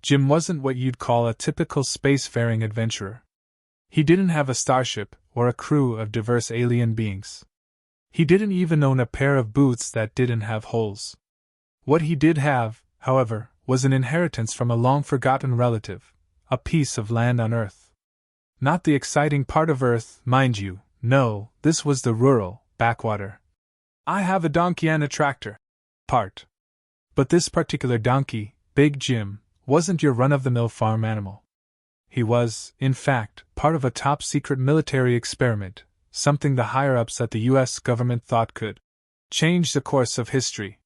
Jim wasn't what you'd call a typical spacefaring adventurer. He didn't have a starship or a crew of diverse alien beings. He didn't even own a pair of boots that didn't have holes. What he did have, however, was an inheritance from a long-forgotten relative, a piece of land on Earth. Not the exciting part of Earth, mind you, no, this was the rural, backwater. I have a donkey and a tractor part. But this particular donkey, Big Jim, wasn't your run-of-the-mill farm animal. He was, in fact, part of a top-secret military experiment, something the higher-ups at the U.S. government thought could change the course of history.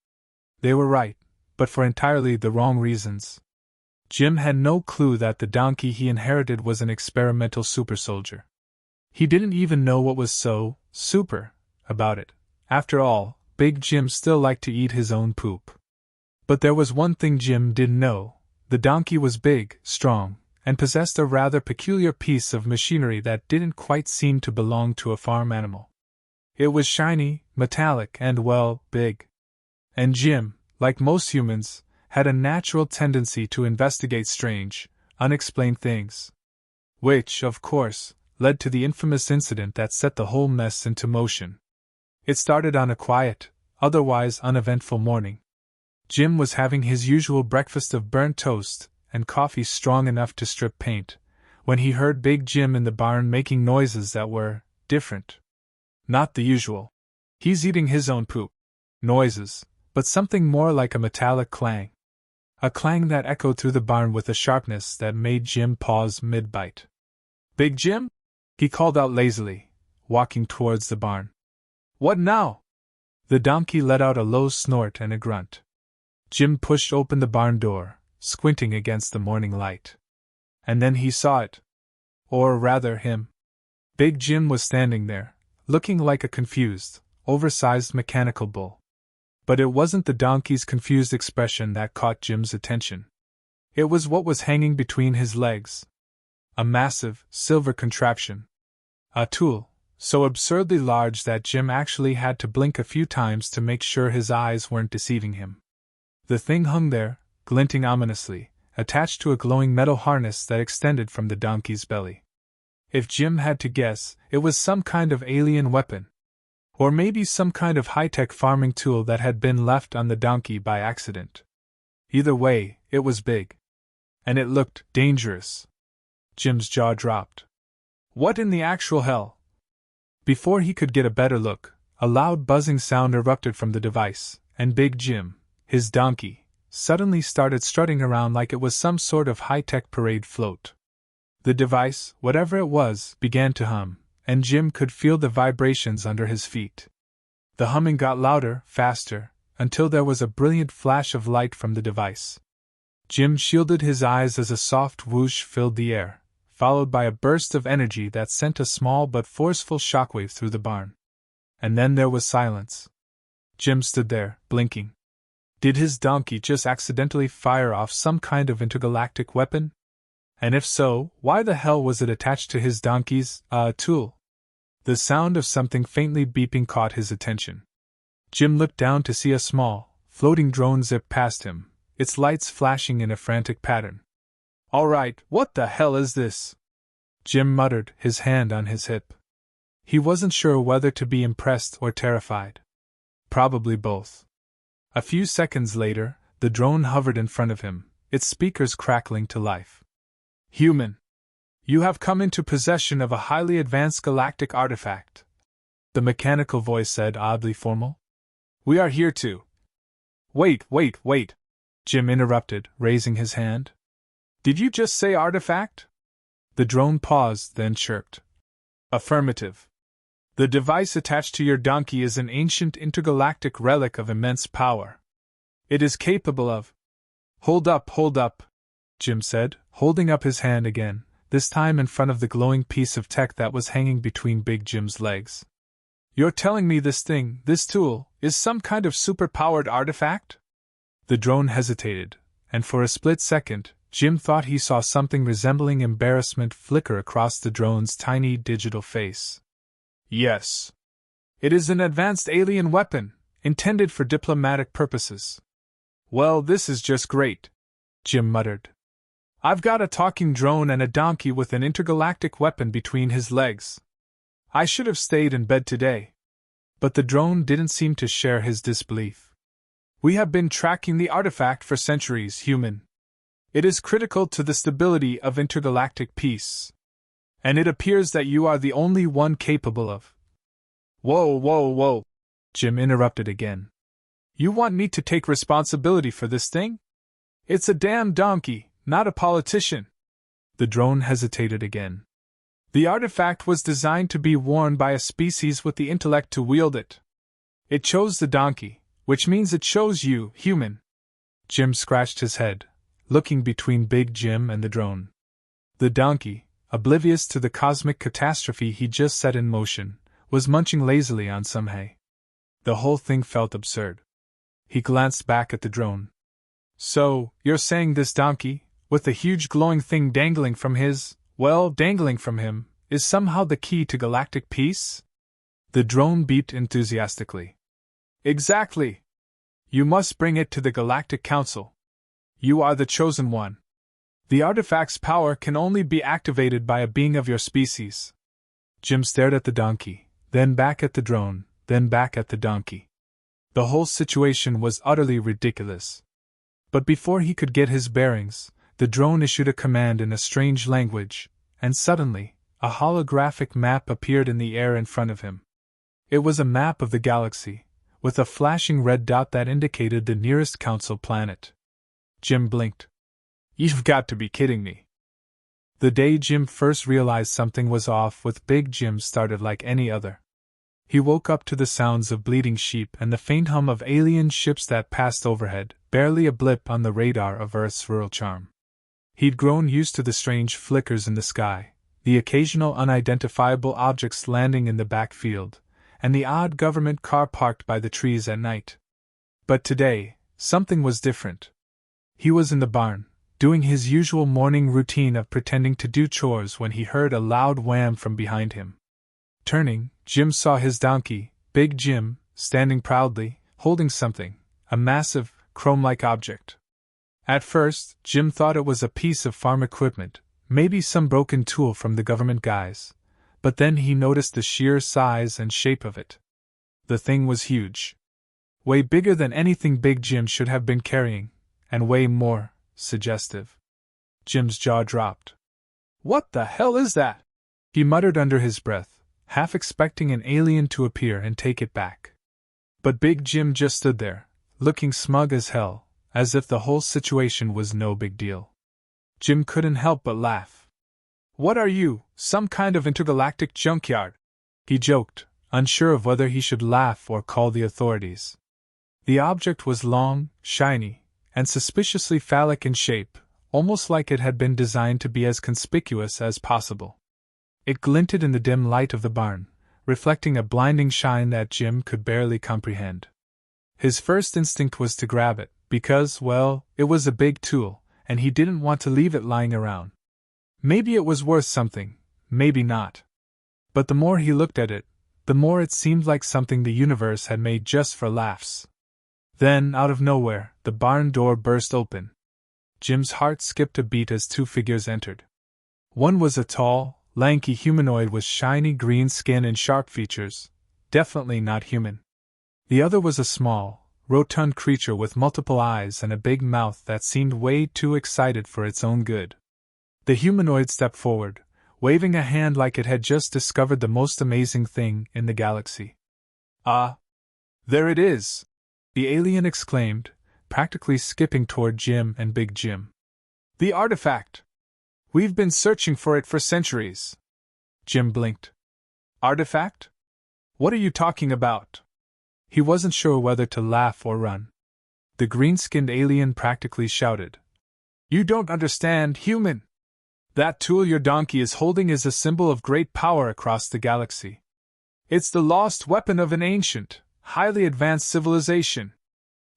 They were right, but for entirely the wrong reasons. Jim had no clue that the donkey he inherited was an experimental super-soldier. He didn't even know what was so super about it. After all, Big Jim still liked to eat his own poop. But there was one thing Jim didn't know. The donkey was big, strong, and possessed a rather peculiar piece of machinery that didn't quite seem to belong to a farm animal. It was shiny, metallic, and, well, big. And Jim, like most humans, had a natural tendency to investigate strange, unexplained things. Which, of course, led to the infamous incident that set the whole mess into motion. It started on a quiet, otherwise uneventful morning. Jim was having his usual breakfast of burnt toast and coffee strong enough to strip paint, when he heard Big Jim in the barn making noises that were different. Not the usual. He's eating his own poop noises, but something more like a metallic clang. A clang that echoed through the barn with a sharpness that made Jim pause mid-bite. "Big Jim?" he called out lazily, walking towards the barn. "What now?" The donkey let out a low snort and a grunt. Jim pushed open the barn door, squinting against the morning light. And then he saw it. Or rather, him. Big Jim was standing there, looking like a confused, oversized mechanical bull. But it wasn't the donkey's confused expression that caught Jim's attention. It was what was hanging between his legs. A massive, silver contraption. A tool, so absurdly large that Jim actually had to blink a few times to make sure his eyes weren't deceiving him. The thing hung there, glinting ominously, attached to a glowing metal harness that extended from the donkey's belly. If Jim had to guess, it was some kind of alien weapon. Or maybe some kind of high-tech farming tool that had been left on the donkey by accident. Either way, it was big. And it looked dangerous. Jim's jaw dropped. What in the actual hell? Before he could get a better look, a loud buzzing sound erupted from the device, and Big Jim, his donkey, suddenly started strutting around like it was some sort of high-tech parade float. The device, whatever it was, began to hum, and Jim could feel the vibrations under his feet. The humming got louder, faster, until there was a brilliant flash of light from the device. Jim shielded his eyes as a soft whoosh filled the air, followed by a burst of energy that sent a small but forceful shockwave through the barn. And then there was silence. Jim stood there, blinking. Did his donkey just accidentally fire off some kind of intergalactic weapon? And if so, why the hell was it attached to his donkey's, tool? The sound of something faintly beeping caught his attention. Jim looked down to see a small, floating drone zip past him, its lights flashing in a frantic pattern. "All right, what the hell is this?" Jim muttered, his hand on his hip. He wasn't sure whether to be impressed or terrified. Probably both. A few seconds later, the drone hovered in front of him, its speakers crackling to life. "Human, you have come into possession of a highly advanced galactic artifact," the mechanical voice said, oddly formal. "We are here to—" Wait, Jim interrupted, raising his hand. "Did you just say artifact?" The drone paused, then chirped. "Affirmative. The device attached to your donkey is an ancient intergalactic relic of immense power. It is capable of—" Hold up, Jim said, holding up his hand again, this time in front of the glowing piece of tech that was hanging between Big Jim's legs. "You're telling me this thing, this tool, is some kind of super-powered artifact?" The drone hesitated, and for a split second, Jim thought he saw something resembling embarrassment flicker across the drone's tiny digital face. "Yes. It is an advanced alien weapon, intended for diplomatic purposes." "Well, this is just great," Jim muttered. I've got a talking drone and a donkey with an intergalactic weapon between his legs. I should have stayed in bed today. But the drone didn't seem to share his disbelief. We have been tracking the artifact for centuries, human. It is critical to the stability of intergalactic peace. And it appears that you are the only one capable of. Whoa, whoa, whoa, Jim interrupted again. You want me to take responsibility for this thing? It's a damn donkey, not a politician. The drone hesitated again. The artifact was designed to be worn by a species with the intellect to wield it. It chose the donkey, which means it chose you, human. Jim scratched his head, looking between Big Jim and the drone. The donkey, oblivious to the cosmic catastrophe he just set in motion, was munching lazily on some hay. The whole thing felt absurd. He glanced back at the drone. So, you're saying this donkey, with the huge glowing thing dangling from dangling from him, is somehow the key to galactic peace? The drone beeped enthusiastically. Exactly! You must bring it to the Galactic Council. You are the chosen one. The artifact's power can only be activated by a being of your species. Jim stared at the donkey, then back at the drone, then back at the donkey. The whole situation was utterly ridiculous. But before he could get his bearings, the drone issued a command in a strange language, and suddenly, a holographic map appeared in the air in front of him. It was a map of the galaxy, with a flashing red dot that indicated the nearest council planet. Jim blinked. You've got to be kidding me. The day Jim first realized something was off with Big Jim started like any other. He woke up to the sounds of bleating sheep and the faint hum of alien ships that passed overhead, barely a blip on the radar of Earth's rural charm. He'd grown used to the strange flickers in the sky, the occasional unidentifiable objects landing in the backfield, and the odd government car parked by the trees at night. But today, something was different. He was in the barn, doing his usual morning routine of pretending to do chores when he heard a loud wham from behind him. Turning, Jim saw his donkey, Big Jim, standing proudly, holding something, a massive, chrome-like object. At first, Jim thought it was a piece of farm equipment, maybe some broken tool from the government guys, but then he noticed the sheer size and shape of it. The thing was huge. Way bigger than anything Big Jim should have been carrying, and way more suggestive. Jim's jaw dropped. What the hell is that? He muttered under his breath, half expecting an alien to appear and take it back. But Big Jim just stood there, looking smug as hell, as if the whole situation was no big deal. Jim couldn't help but laugh. What are you, some kind of intergalactic junkyard? He joked, unsure of whether he should laugh or call the authorities. The object was long, shiny, and suspiciously phallic in shape, almost like it had been designed to be as conspicuous as possible. It glinted in the dim light of the barn, reflecting a blinding shine that Jim could barely comprehend. His first instinct was to grab it, because, well, it was a big tool, and he didn't want to leave it lying around. Maybe it was worth something, maybe not. But the more he looked at it, the more it seemed like something the universe had made just for laughs. Then, out of nowhere, the barn door burst open. Jim's heart skipped a beat as two figures entered. One was a tall, lanky humanoid with shiny green skin and sharp features, definitely not human. The other was a small, rotund creature with multiple eyes and a big mouth that seemed way too excited for its own good. The humanoid stepped forward, waving a hand like it had just discovered the most amazing thing in the galaxy. Ah! There it is! The alien exclaimed, practically skipping toward Jim and Big Jim. The artifact! We've been searching for it for centuries. Jim blinked. Artifact? What are you talking about? He wasn't sure whether to laugh or run. The green-skinned alien practically shouted. You don't understand, human! That tool your donkey is holding is a symbol of great power across the galaxy. It's the lost weapon of an ancient, highly advanced civilization.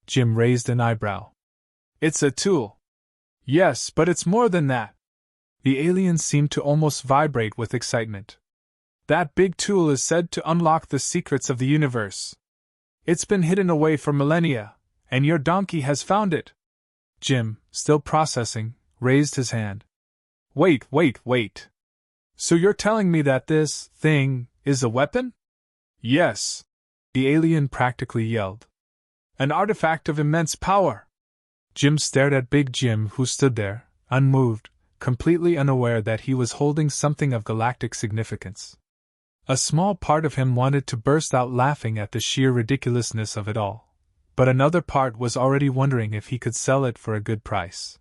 Jim raised an eyebrow. It's a tool. Yes, but it's more than that. The alien seemed to almost vibrate with excitement. That big tool is said to unlock the secrets of the universe. It's been hidden away for millennia, and your donkey has found it. Jim, still processing, raised his hand. Wait. So you're telling me that this thing is a weapon? Yes, the alien practically yelled. An artifact of immense power. Jim stared at Big Jim, who stood there, unmoved, completely unaware that he was holding something of galactic significance. A small part of him wanted to burst out laughing at the sheer ridiculousness of it all, but another part was already wondering if he could sell it for a good price.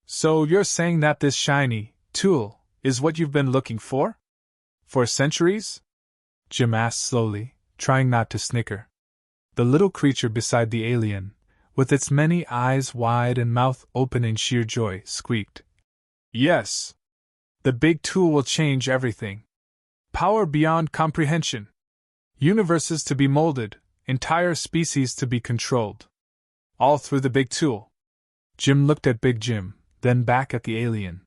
So you're saying that this shiny tool is what you've been looking for? For centuries? Jim asked slowly, trying not to snicker. The little creature beside the alien, with its many eyes wide and mouth open in sheer joy, squeaked. Yes. The big tool will change everything. Power beyond comprehension. Universes to be molded, entire species to be controlled. All through the big tool. Jim looked at Big Jim, then back at the alien.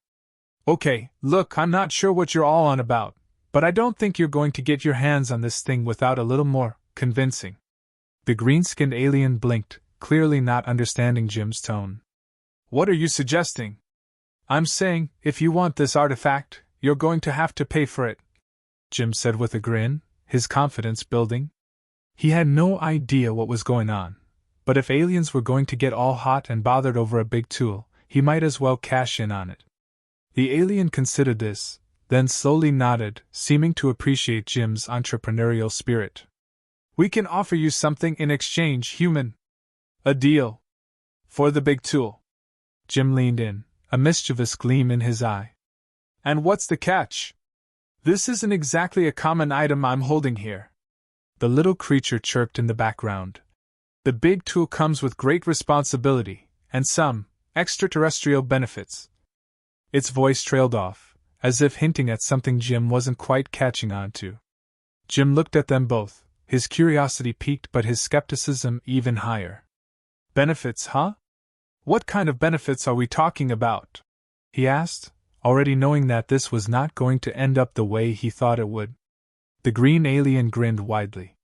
Okay, look, I'm not sure what you're all on about, but I don't think you're going to get your hands on this thing without a little more convincing. The green-skinned alien blinked, clearly not understanding Jim's tone. What are you suggesting? I'm saying, if you want this artifact, you're going to have to pay for it, Jim said with a grin, his confidence building. He had no idea what was going on, but if aliens were going to get all hot and bothered over a big tool, he might as well cash in on it. The alien considered this, then slowly nodded, seeming to appreciate Jim's entrepreneurial spirit. We can offer you something in exchange, human. A deal. For the big tool. Jim leaned in, a mischievous gleam in his eye. And what's the catch? This isn't exactly a common item I'm holding here. The little creature chirped in the background. The big tool comes with great responsibility, and some extraterrestrial benefits. Its voice trailed off, as if hinting at something Jim wasn't quite catching on to. Jim looked at them both, his curiosity piqued but his skepticism even higher. Benefits, huh? What kind of benefits are we talking about? He asked, already knowing that this was not going to end up the way he thought it would. The green alien grinned widely.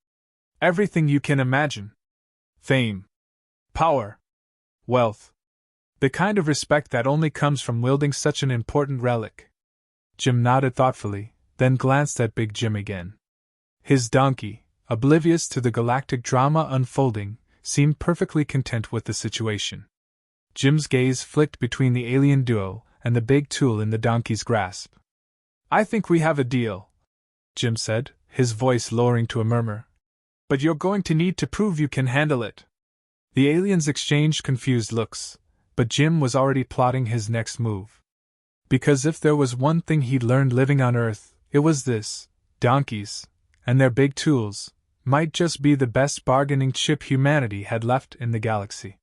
Everything you can imagine. Fame. Power. Wealth. The kind of respect that only comes from wielding such an important relic. Jim nodded thoughtfully, then glanced at Big Jim again. His donkey, oblivious to the galactic drama unfolding, seemed perfectly content with the situation. Jim's gaze flicked between the alien duo and the big tool in the donkey's grasp. I think we have a deal, Jim said, his voice lowering to a murmur. But you're going to need to prove you can handle it. The aliens exchanged confused looks, but Jim was already plotting his next move. Because if there was one thing he'd learned living on Earth, it was this: donkeys, and their big tools, might just be the best bargaining chip humanity had left in the galaxy.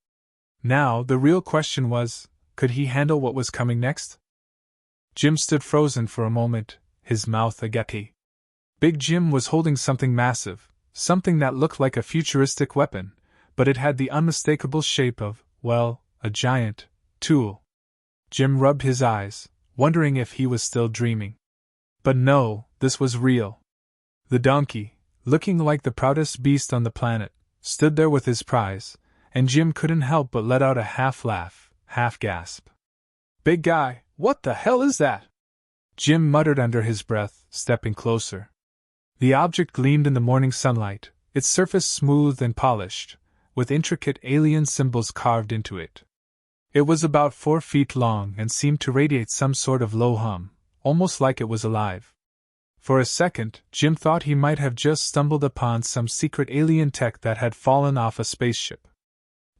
Now, the real question was, could he handle what was coming next? Jim stood frozen for a moment, his mouth agape. Big Jim was holding something massive, something that looked like a futuristic weapon, but it had the unmistakable shape of, well, a giant tool. Jim rubbed his eyes, wondering if he was still dreaming. But no, this was real. The donkey, looking like the proudest beast on the planet, stood there with his prize, and Jim couldn't help but let out a half laugh, half gasp. Big guy, what the hell is that? Jim muttered under his breath, stepping closer. The object gleamed in the morning sunlight, its surface smooth and polished, with intricate alien symbols carved into it. It was about 4 feet long and seemed to radiate some sort of low hum, almost like it was alive. For a second, Jim thought he might have just stumbled upon some secret alien tech that had fallen off a spaceship.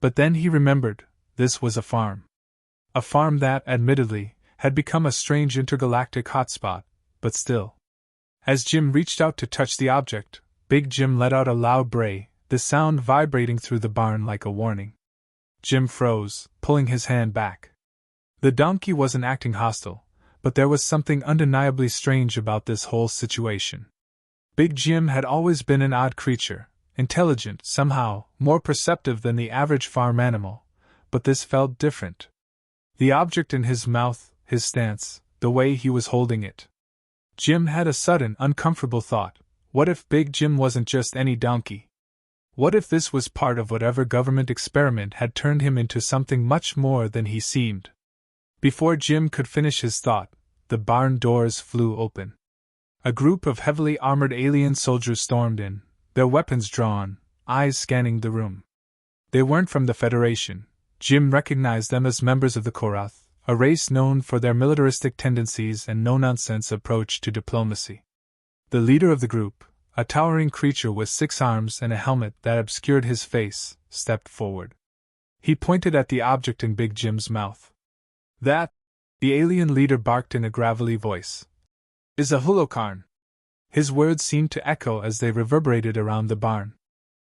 But then he remembered, this was a farm. A farm that, admittedly, had become a strange intergalactic hotspot, but still. As Jim reached out to touch the object, Big Jim let out a loud bray, the sound vibrating through the barn like a warning. Jim froze, pulling his hand back. The donkey wasn't acting hostile, but there was something undeniably strange about this whole situation. Big Jim had always been an odd creature, intelligent, somehow, more perceptive than the average farm animal, but this felt different. The object in his mouth, his stance, the way he was holding it. Jim had a sudden, uncomfortable thought. What if Big Jim wasn't just any donkey? What if this was part of whatever government experiment had turned him into something much more than he seemed? Before Jim could finish his thought, the barn doors flew open. A group of heavily armored alien soldiers stormed in, their weapons drawn, eyes scanning the room. They weren't from the Federation. Jim recognized them as members of the Korath, a race known for their militaristic tendencies and no-nonsense approach to diplomacy. The leader of the group, a towering creature with 6 arms and a helmet that obscured his face, stepped forward. He pointed at the object in Big Jim's mouth. That, the alien leader barked in a gravelly voice, is a holocarn. His words seemed to echo as they reverberated around the barn.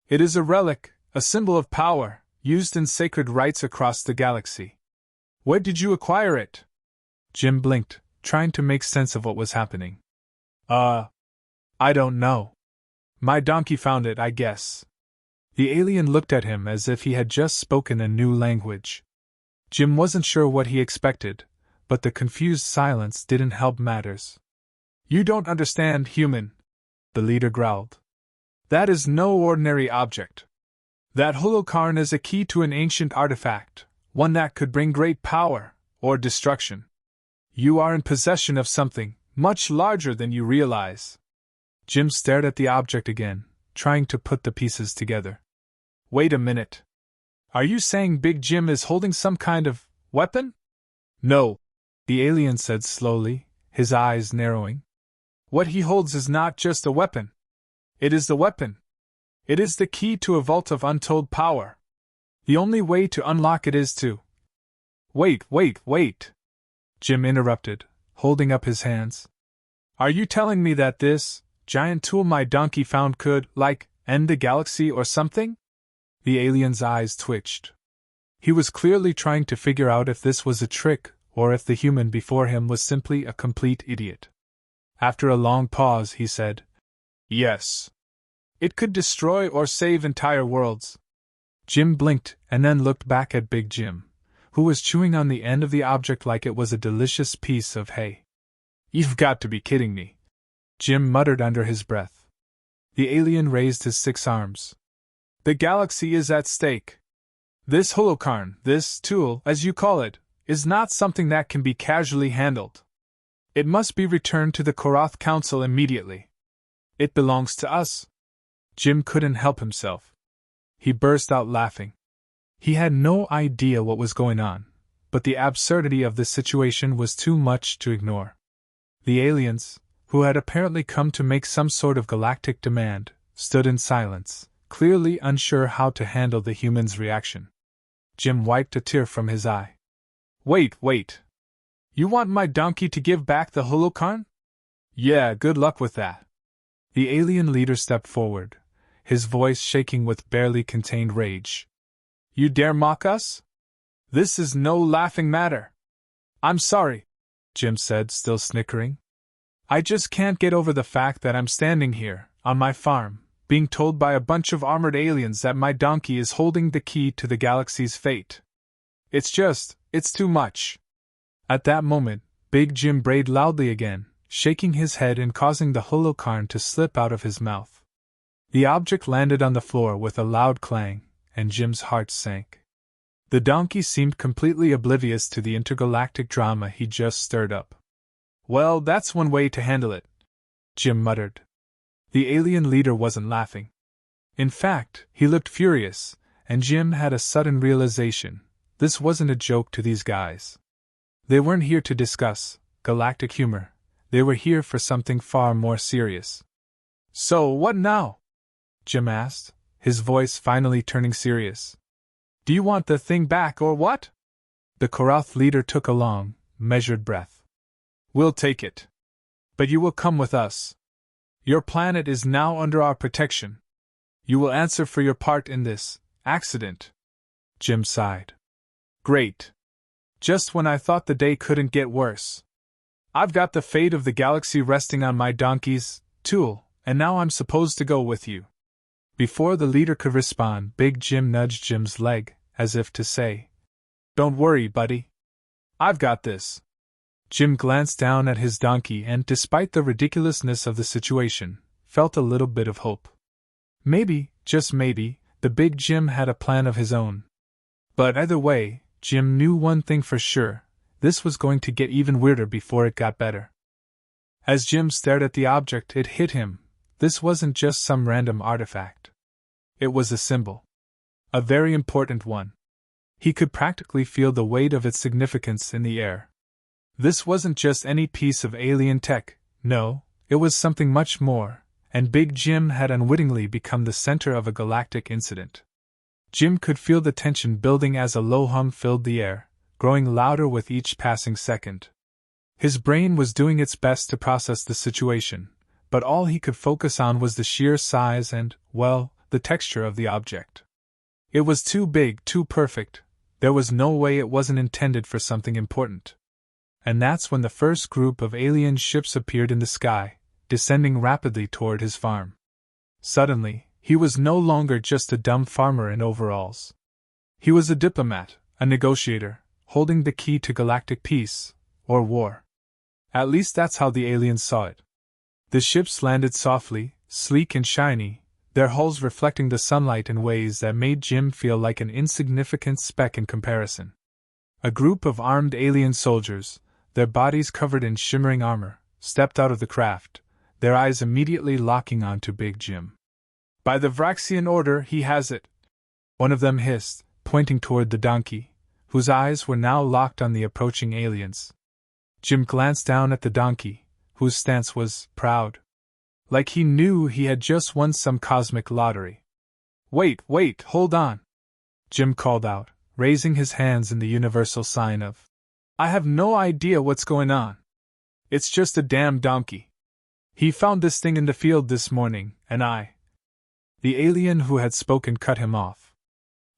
It is a relic, a symbol of power, used in sacred rites across the galaxy. Where did you acquire it? Jim blinked, trying to make sense of what was happening. I don't know. My donkey found it, I guess. The alien looked at him as if he had just spoken a new language. Jim wasn't sure what he expected, but the confused silence didn't help matters. You don't understand, human, the leader growled. That is no ordinary object. That holocarn is a key to an ancient artifact, one that could bring great power, or destruction. You are in possession of something much larger than you realize. Jim stared at the object again, trying to put the pieces together. Wait a minute. Are you saying Big Jim is holding some kind of weapon? No, the alien said slowly, his eyes narrowing. What he holds is not just a weapon. It is the weapon. It is the key to a vault of untold power. The only way to unlock it is to… Wait. Jim interrupted, holding up his hands. Are you telling me that this giant tool my donkey found could, end the galaxy or something? The alien's eyes twitched. He was clearly trying to figure out if this was a trick or if the human before him was simply a complete idiot. After a long pause, he said, Yes. It could destroy or save entire worlds. Jim blinked and then looked back at Big Jim, who was chewing on the end of the object like it was a delicious piece of hay. You've got to be kidding me, Jim muttered under his breath. The alien raised his 6 arms. The galaxy is at stake. This holocarn, this tool, as you call it, is not something that can be casually handled. It must be returned to the Korath Council immediately. It belongs to us. Jim couldn't help himself. He burst out laughing. He had no idea what was going on, but the absurdity of the situation was too much to ignore. The aliens, who had apparently come to make some sort of galactic demand, stood in silence, clearly unsure how to handle the human's reaction. Jim wiped a tear from his eye. Wait. You want my donkey to give back the holocarn? Yeah, good luck with that. The alien leader stepped forward, his voice shaking with barely contained rage. You dare mock us? This is no laughing matter. I'm sorry, Jim said, still snickering. I just can't get over the fact that I'm standing here, on my farm, being told by a bunch of armored aliens that my donkey is holding the key to the galaxy's fate. It's too much. At that moment, Big Jim brayed loudly again, shaking his head and causing the holocarn to slip out of his mouth. The object landed on the floor with a loud clang, and Jim's heart sank. The donkey seemed completely oblivious to the intergalactic drama he just stirred up. Well, that's one way to handle it, Jim muttered. The alien leader wasn't laughing. In fact, he looked furious, and Jim had a sudden realization. This wasn't a joke to these guys. They weren't here to discuss galactic humor. They were here for something far more serious. So, what now? Jim asked, his voice finally turning serious. Do you want the thing back or what? The Korath leader took a long, measured breath. We'll take it. But you will come with us. Your planet is now under our protection. You will answer for your part in this accident. Jim sighed. Great. Just when I thought the day couldn't get worse. I've got the fate of the galaxy resting on my donkey's tool, and now I'm supposed to go with you. Before the leader could respond, Big Jim nudged Jim's leg, as if to say, Don't worry, buddy. I've got this. Jim glanced down at his donkey and, despite the ridiculousness of the situation, felt a little bit of hope. Maybe, just maybe, the Big Jim had a plan of his own. But either way, Jim knew one thing for sure. this was going to get even weirder before it got better. As Jim stared at the object, it hit him. This wasn't just some random artifact. It was a symbol. A very important one. He could practically feel the weight of its significance in the air. This wasn't just any piece of alien tech, no, it was something much more, and Big Jim had unwittingly become the center of a galactic incident. Jim could feel the tension building as a low hum filled the air, growing louder with each passing second. His brain was doing its best to process the situation, but all he could focus on was the sheer size and, well, the texture of the object. It was too big, too perfect. There was no way it wasn't intended for something important. And that's when the first group of alien ships appeared in the sky, descending rapidly toward his farm. Suddenly, he was no longer just a dumb farmer in overalls. He was a diplomat, a negotiator, holding the key to galactic peace, or war. At least that's how the aliens saw it. The ships landed softly, sleek and shiny, their hulls reflecting the sunlight in ways that made Jim feel like an insignificant speck in comparison. A group of armed alien soldiers, their bodies covered in shimmering armor, stepped out of the craft, their eyes immediately locking onto Big Jim. "By the Vraxian order, he has it," one of them hissed, pointing toward the donkey, whose eyes were now locked on the approaching aliens. Jim glanced down at the donkey, whose stance was proud. Like he knew he had just won some cosmic lottery. Wait, hold on," Jim called out, raising his hands in the universal sign of, "I have no idea what's going on. It's just a damn donkey. He found this thing in the field this morning, and The alien who had spoken cut him off.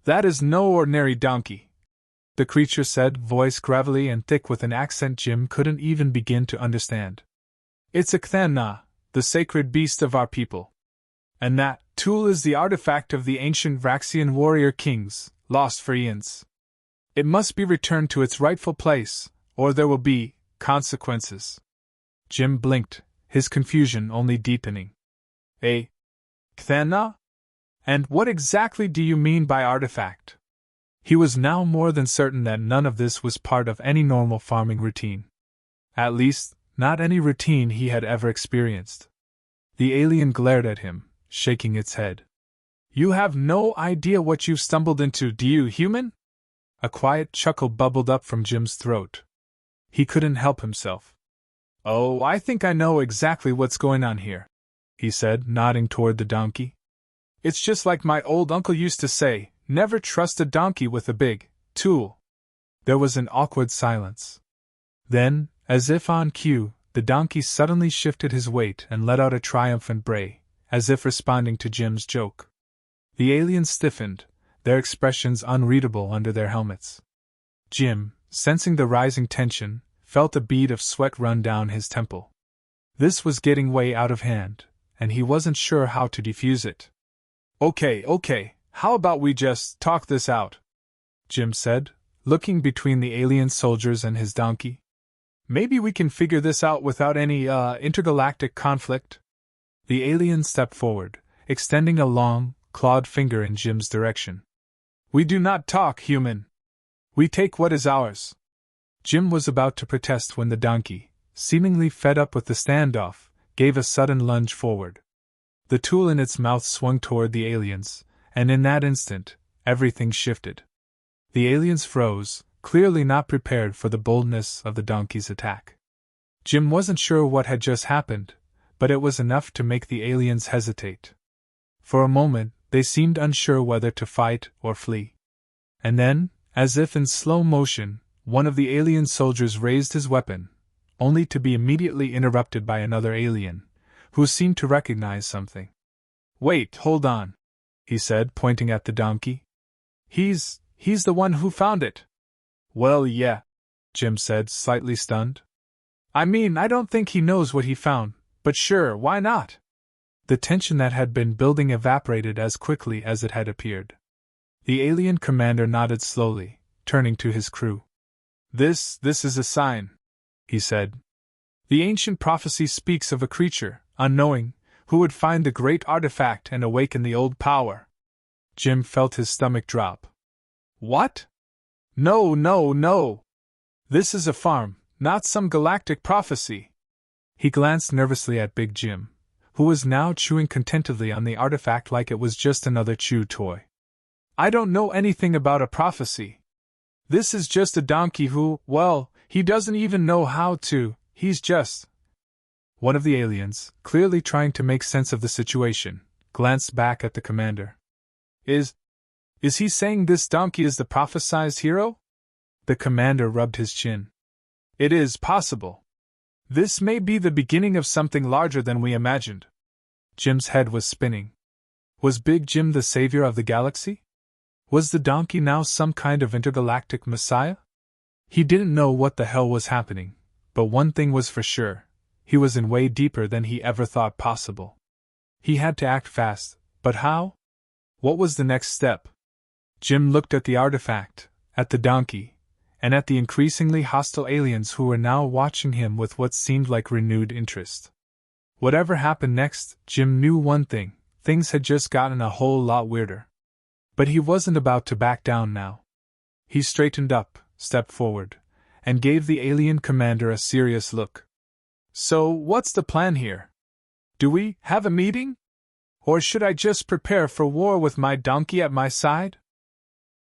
"That is no ordinary donkey," the creature said, voice gravelly and thick with an accent Jim couldn't even begin to understand. "It's a Kthanna, the sacred beast of our people. And that tool is the artifact of the ancient Vraxian warrior kings, lost for eons. It must be returned to its rightful place, or there will be consequences." Jim blinked, his confusion only deepening. "A Kthanna? And what exactly do you mean by artifact?" He was now more than certain that none of this was part of any normal farming routine. At least, not any routine he had ever experienced. The alien glared at him, shaking its head. "You have no idea what you've stumbled into, do you, human?" A quiet chuckle bubbled up from Jim's throat. He couldn't help himself. "Oh, I think I know exactly what's going on here," he said, nodding toward the donkey. "It's just like my old uncle used to say, never trust a donkey with a big tool." There was an awkward silence. Then, as if on cue, the donkey suddenly shifted his weight and let out a triumphant bray, as if responding to Jim's joke. The aliens stiffened, their expressions unreadable under their helmets. Jim, sensing the rising tension, felt a bead of sweat run down his temple. This was getting way out of hand, and he wasn't sure how to defuse it. Okay, how about we just talk this out?" Jim said, looking between the alien soldiers and his donkey. "Maybe we can figure this out without any, intergalactic conflict?" The alien stepped forward, extending a long, clawed finger in Jim's direction. "We do not talk, human. We take what is ours." Jim was about to protest when the donkey, seemingly fed up with the standoff, gave a sudden lunge forward. The tool in its mouth swung toward the aliens, and in that instant, everything shifted. The aliens froze, clearly not prepared for the boldness of the donkey's attack. Jim wasn't sure what had just happened, but it was enough to make the aliens hesitate. For a moment, they seemed unsure whether to fight or flee. And then, as if in slow motion, one of the alien soldiers raised his weapon, only to be immediately interrupted by another alien, who seemed to recognize something. "Wait, hold on," he said, pointing at the donkey. He's the one who found it." "Well, yeah," Jim said, slightly stunned. "I mean, I don't think he knows what he found, but sure, why not?" The tension that had been building evaporated as quickly as it had appeared. The alien commander nodded slowly, turning to his crew. This is a sign," he said. "The ancient prophecy speaks of a creature, unknowing, who would find the great artifact and awaken the old power." Jim felt his stomach drop. "What? No. This is a farm, not some galactic prophecy. He glanced nervously at Big Jim, who was now chewing contentedly on the artifact like it was just another chew toy. I don't know anything about a prophecy. This is just a donkey who, well, he doesn't even know how to, he's just. One of the aliens, clearly trying to make sense of the situation, glanced back at the commander. Is he saying this donkey is the prophesized hero? The commander rubbed his chin. It is possible. This may be the beginning of something larger than we imagined. Jim's head was spinning. Was Big Jim the savior of the galaxy? Was the donkey now some kind of intergalactic messiah? He didn't know what the hell was happening, but one thing was for sure. He was in way deeper than he ever thought possible. He had to act fast, but how? What was the next step? Jim looked at the artifact, at the donkey, and at the increasingly hostile aliens who were now watching him with what seemed like renewed interest. Whatever happened next, Jim knew one thing: things had just gotten a whole lot weirder. But he wasn't about to back down now. He straightened up, stepped forward, and gave the alien commander a serious look. So, what's the plan here? Do we have a meeting? Or should I just prepare for war with my donkey at my side?